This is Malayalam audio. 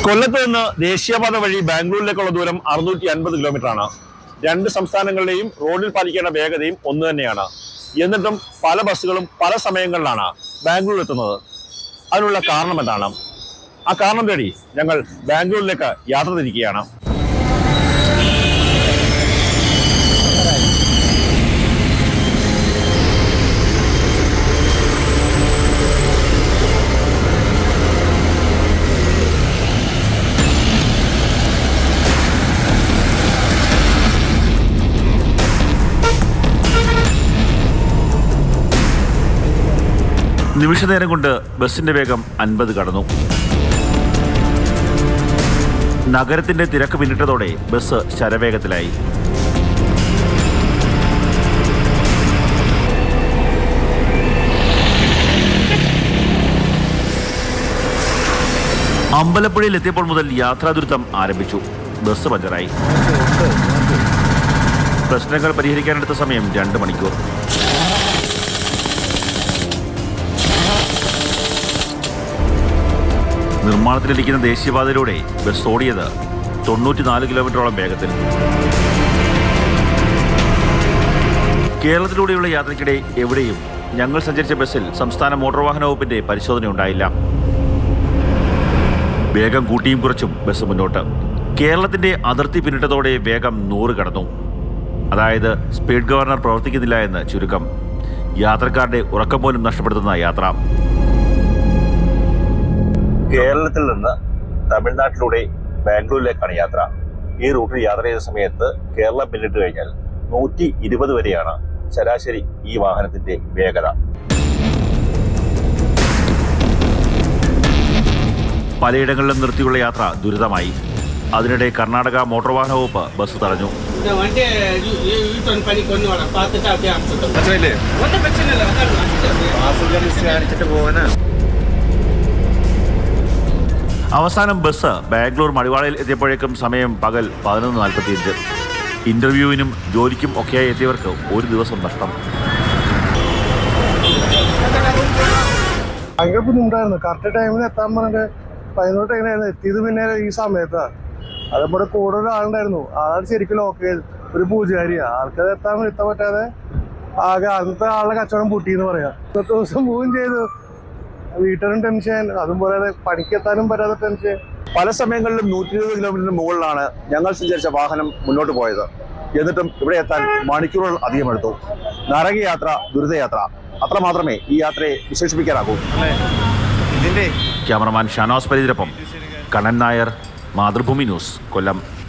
കൊല്ലത്ത് നിന്ന് ദേശീയപാത വഴി ബാംഗ്ലൂരിലേക്കുള്ള ദൂരം 650 കിലോമീറ്ററാണ്. രണ്ട് സംസ്ഥാനങ്ങളുടെയും റോഡിൽ പാലിക്കേണ്ട വേഗതയും ഒന്ന് തന്നെയാണ്. എന്നിട്ടും പല ബസ്സുകളും പല സമയങ്ങളിലാണ് ബാംഗ്ലൂരിൽ എത്തുന്നത്. അതിനുള്ള കാരണം എന്താണ്? ആ കാരണം തേടി ഞങ്ങൾ ബാംഗ്ലൂരിലേക്ക് യാത്ര തിരിക്കുകയാണ്. നിമിഷനേരം കൊണ്ട് ബസിന്റെ വേഗം 50 കടന്നു. നഗരത്തിന്റെ തിരക്ക് പിന്നിട്ടതോടെ ബസ് ശരവേഗത്തിലായി. അമ്പലപ്പുഴയിൽ എത്തിയപ്പോൾ മുതൽ യാത്രാദുരിതം ആരംഭിച്ചു. ബസ് പഞ്ചറായി. പ്രശ്നങ്ങൾ പരിഹരിക്കാനെടുത്ത സമയം 2 മണിക്കൂർ. നിർമ്മാണത്തിലിരിക്കുന്ന ദേശീയപാതയിലൂടെ ബസ് ഓടിയത് 94 കിലോമീറ്ററോളം വേഗത്തിൽ. കേരളത്തിലൂടെയുള്ള യാത്രയ്ക്കിടെ എവിടെയും ഞങ്ങൾ സഞ്ചരിച്ച ബസ്സിൽ സംസ്ഥാന മോട്ടോർ വാഹന വകുപ്പിന്റെ പരിശോധന ഉണ്ടായില്ല. വേഗം കൂട്ടിയും കുറച്ചും ബസ് മുന്നോട്ട്. കേരളത്തിന്റെ അതിർത്തി പിന്നിട്ടതോടെ വേഗം 100 കടന്നു. അതായത് സ്പീഡ് ഗവർണർ പ്രവർത്തിക്കുന്നില്ല എന്ന് ചുരുക്കം. യാത്രക്കാരുടെ ഉറക്കം പോലും നഷ്ടപ്പെടുത്തുന്ന യാത്ര. കേരളത്തിൽ നിന്ന് തമിഴ്നാട്ടിലൂടെ ബാംഗ്ലൂരിലേക്കാണ് യാത്ര. ഈ റൂട്ടിൽ യാത്ര ചെയ്ത സമയത്ത് കേരളം പിന്നിട്ട് കഴിഞ്ഞാൽ 120 വരെയാണ് ശരാശരി ഈ വാഹനത്തിന്റെ വേഗത. പലയിടങ്ങളിലും നിർത്തിയുള്ള യാത്ര ദുരിതമായി. അതിനിടെ കർണാടക മോട്ടോർ വാഹന വകുപ്പ് ബസ് തടഞ്ഞു. അവസാനം ബസ് ബാംഗ്ലൂർ മടിവാളയിൽ എത്തിയപ്പോഴേക്കും സമയം പകൽ 11:45. ഇന്റർവ്യൂവിനും ജോലിക്കും ഒക്കെയായി എത്തിയവർക്ക് ഒരു ദിവസം നഷ്ടം. ഭയങ്കര ബുദ്ധിമുട്ടായിരുന്നു. കറക്റ്റ് ടൈമിന് എത്താൻ പറഞ്ഞിട്ട് 11 എങ്ങനെയായിരുന്നു എത്തിയത്. പിന്നെ ഈ സമയത്താണ് അത് നമ്മുടെ കൂടെ ഒരാളുണ്ടായിരുന്നു. ആളാണ് ശരിക്കും ലോക്ക് ചെയ്ത് ഒരു പൂജാരിയാ. ആൾക്കത് എത്താൻ പറ്റാതെ ആകെ അന്നത്തെ ആളുടെ കച്ചവടം പൂട്ടിയെന്ന് പറയാം. ഇന്നത്തെ ദിവസം പോവുകയും ചെയ്തു. വീട്ടിലും ടെൻഷൻ, അതുപോലെ പണിക്കെത്താനും പറ്റാത്ത ടെൻഷൻ. പല സമയങ്ങളിലും 120 കിലോമീറ്ററിന് മുകളിലാണ് ഞങ്ങൾ സഞ്ചരിച്ച വാഹനം മുന്നോട്ട് പോയത്. എന്നിട്ടും ഇവിടെ എത്താൻ മണിക്കൂറുകൾ അധികം എടുത്തു. നരകയാത്ര, ദുരിതയാത്ര, അത്ര മാത്രമേ ഈ യാത്രയെ വിശേഷിപ്പിക്കാനാകൂ. ക്യാമറമാൻ ഷാനോസ് പരീതിനൊപ്പം കണ്ണൻ നായർ, മാതൃഭൂമി ന്യൂസ്, കൊല്ലം.